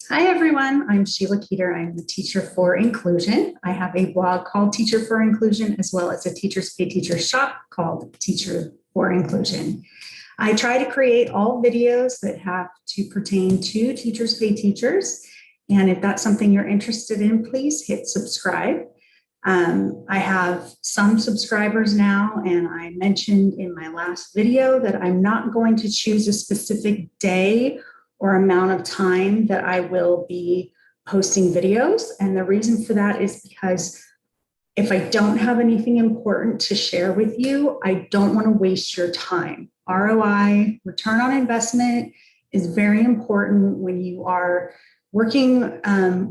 Hi, everyone. I'm Sheila Keeter. I'm the teacher for inclusion. I have a blog called Teacher for Inclusion, as well as a Teachers Pay Teachers shop called Teacher for Inclusion. I try to create all videos that have to pertain to Teachers Pay Teachers. And if that's something you're interested in, please hit subscribe. I have some subscribers now, and I mentioned in my last video that I'm not going to choose a specific day or amount of time that I will be posting videos. And the reason for that is because if I don't have anything important to share with you, I don't want to waste your time. ROI, return on investment, is very important when you are working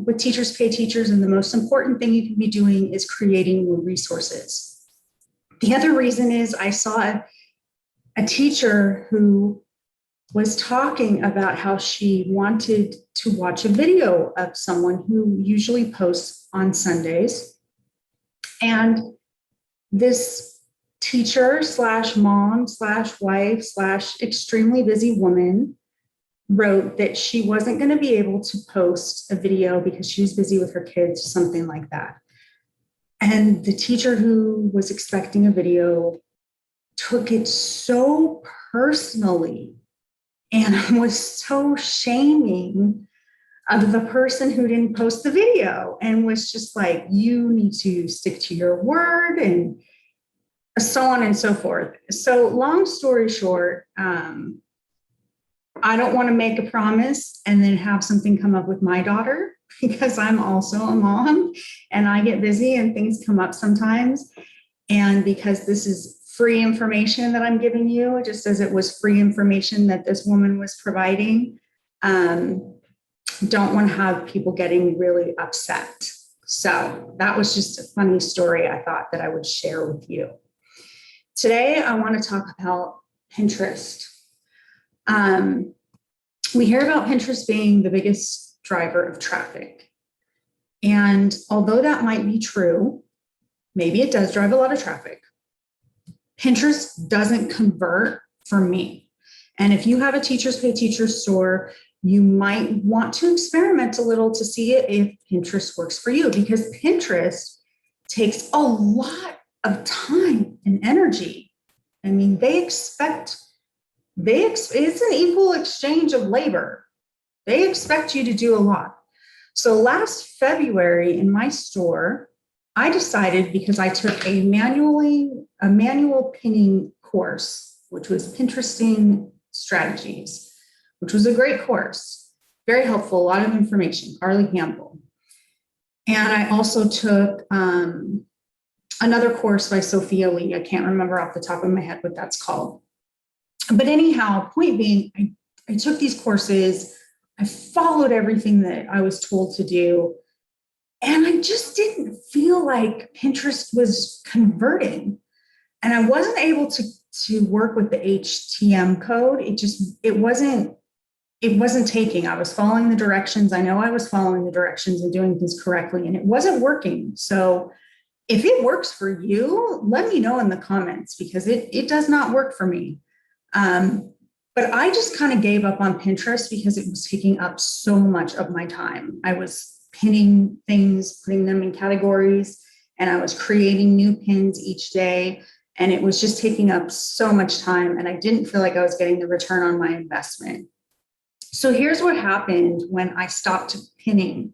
with Teachers Pay Teachers, and the most important thing you can be doing is creating new resources. The other reason is I saw a teacher who was talking about how she wanted to watch a video of someone who usually posts on Sundays. And this teacher slash mom slash wife slash extremely busy woman wrote that she wasn't going to be able to post a video because she was busy with her kids, something like that. And the teacher who was expecting a video took it so personally and was so shaming of the person who didn't post the video, and was just like, you need to stick to your word, and so on and so forth. So long story short, I don't want to make a promise and then have something come up with my daughter, because I'm also a mom and I get busy and things come up sometimes. And because this is free information that I'm giving you, just as it was free information that this woman was providing, don't want to have people getting really upset. So that was just a funny story I thought that I would share with you. Today, I want to talk about Pinterest. We hear about Pinterest being the biggest driver of traffic. And although that might be true, maybe it does drive a lot of traffic, Pinterest doesn't convert for me. And if you have a Teachers Pay Teachers store, you might want to experiment a little to see if Pinterest works for you, because Pinterest takes a lot of time and energy. I mean, it's an equal exchange of labor. They expect you to do a lot. So last February in my store, I decided, because I took a manual pinning course, which was Pinteresting Strategies, which was a great course, very helpful, a lot of information, Carly Campbell. And I also took another course by Sophia Lee. I can't remember off the top of my head what that's called. But anyhow, point being, I took these courses, I followed everything that I was told to do, and I just didn't feel like Pinterest was converting. And I wasn't able to work with the HTML code. It wasn't taking. I was following the directions. I know I was following the directions and doing things correctly, and it wasn't working. So if it works for you, let me know in the comments, because it does not work for me. But I just kind of gave up on Pinterest because it was taking up so much of my time. I was pinning things, putting them in categories, and I was creating new pins each day. And it was just taking up so much time, and I didn't feel like I was getting the return on my investment. So here's what happened when I stopped pinning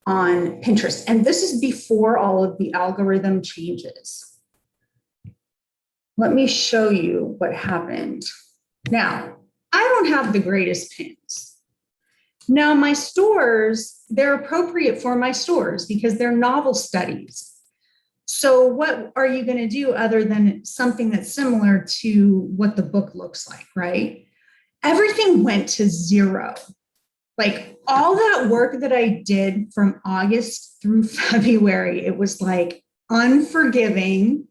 on Pinterest. And this is before all of the algorithm changes. Let me show you what happened. Now, I don't have the greatest pins. Now, my stores, they're appropriate for my stores because they're novel studies. So what are you going to do other than something that's similar to what the book looks like, right? Everything went to zero. Like all that work that I did from August through February, it was like unforgiving.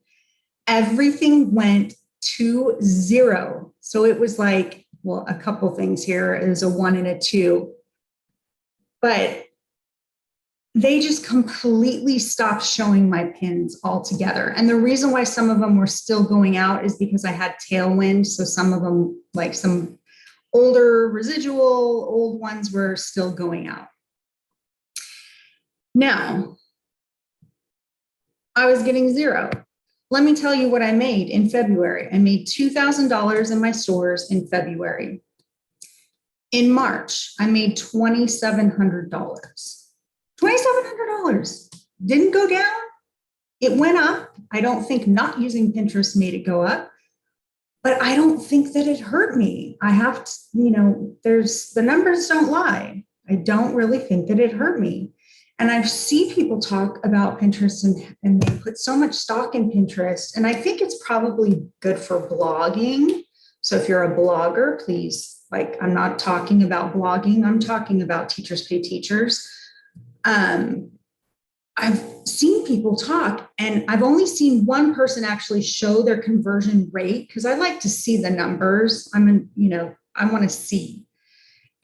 Everything went to zero. So it was like, well, a couple things here. It was a 1 and a 2. But they just completely stopped showing my pins altogether. And the reason why some of them were still going out is because I had tailwind. So some of them, like some older residual, old ones were still going out. Now, I was getting zero. Let me tell you what I made in February. I made $2,000 in my stores in February. In March, I made $2,700. $2,700 didn't go down. It went up. I don't think not using Pinterest made it go up, but I don't think that it hurt me. I have to, the numbers don't lie. I don't really think that it hurt me. And I see people talk about Pinterest and they put so much stock in Pinterest. And I think it's probably good for blogging. So if you're a blogger, please, I'm not talking about blogging. I'm talking about Teachers Pay Teachers. I've seen people talk, and I've only seen one person actually show their conversion rate because I like to see the numbers. I want to see.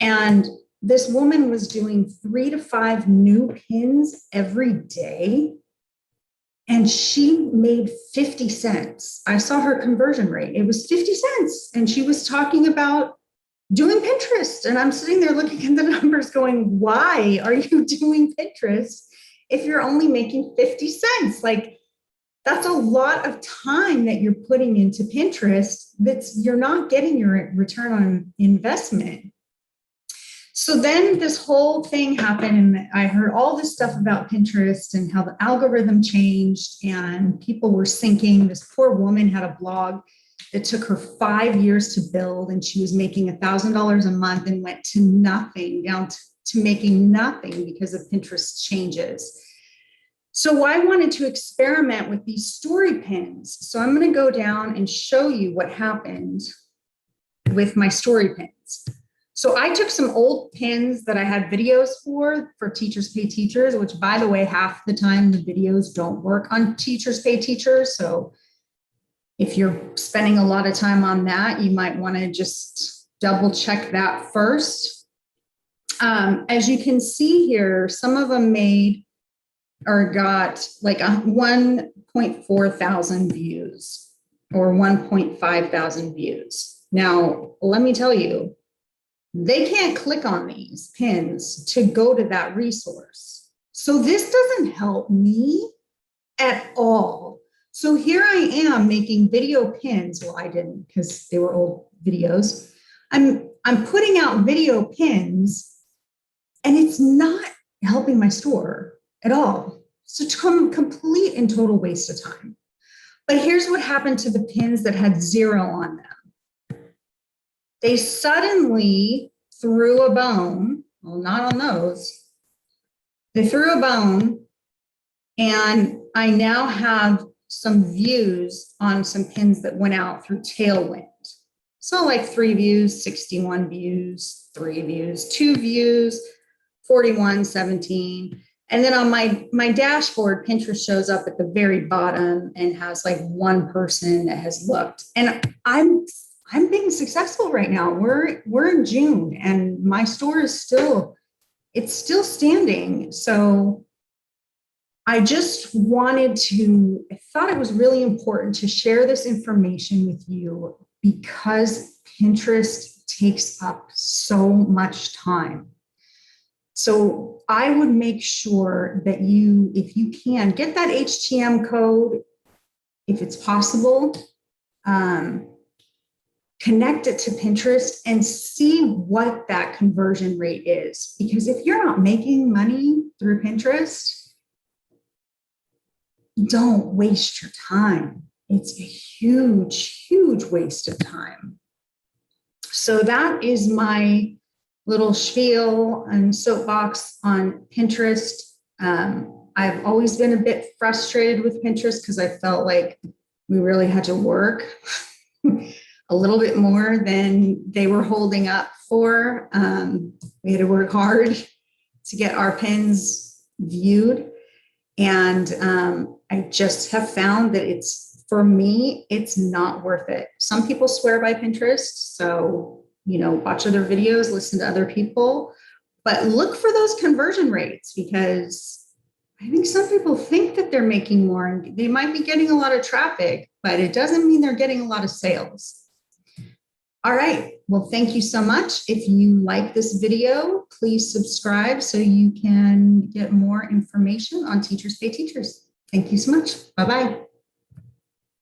And this woman was doing 3 to 5 new pins every day, and she made 50 cents. I saw her conversion rate. It was 50 cents. And she was talking about doing Pinterest. And I'm sitting there looking at the numbers going, why are you doing Pinterest if you're only making 50 cents? That's a lot of time that you're putting into Pinterest you're not getting your return on investment. So then this whole thing happened, and I heard all this stuff about Pinterest and how the algorithm changed and people were sinking. This poor woman had a blog that took her 5 years to build, and she was making $1,000 a month and went to nothing, down to making nothing because of Pinterest changes. So I wanted to experiment with these story pins. So I'm going to go down and show you what happened with my story pins. So I took some old pins that I had videos for Teachers Pay Teachers, which, by the way, half the time the videos don't work on Teachers Pay Teachers. So if you're spending a lot of time on that, you might want to just double check that first. As you can see here, some of them got 1.4 thousand views or 1.5 thousand views. Now, let me tell you, they can't click on these pins to go to that resource. So this doesn't help me at all. So here I am making video pins. Well, I didn't because they were old videos. I'm putting out video pins, and it's not helping my store at all. So it's a complete and total waste of time. But here's what happened to the pins that had 0 on them. They suddenly threw a bone. Well, not on those. They threw a bone, and I now have some views on some pins that went out through Tailwind. So 3 views, 61 views, 3 views, 2 views, 41, 17. And then on my dashboard, Pinterest shows up at the very bottom and has 1 person that has looked. And I'm being successful right now. We're in June, and my store is still standing. So I thought it was really important to share this information with you because Pinterest takes up so much time. So I would make sure that if you can, get that HTM code, if it's possible, connect it to Pinterest and see what that conversion rate is. Because if you're not making money through Pinterest, don't waste your time. It's a huge, huge waste of time. So that is my little spiel and soapbox on Pinterest. I've always been a bit frustrated with Pinterest because I felt like we really had to work a little bit more than they were holding up for. We had to work hard to get our pins viewed. And I just have found that for me, it's not worth it. Some people swear by Pinterest. So, watch other videos, listen to other people, but look for those conversion rates because I think some people think that they're making more and they might be getting a lot of traffic, but it doesn't mean they're getting a lot of sales. All right. Well, thank you so much. If you like this video, please subscribe so you can get more information on Teachers Pay Teachers. Thank you so much. Bye-bye.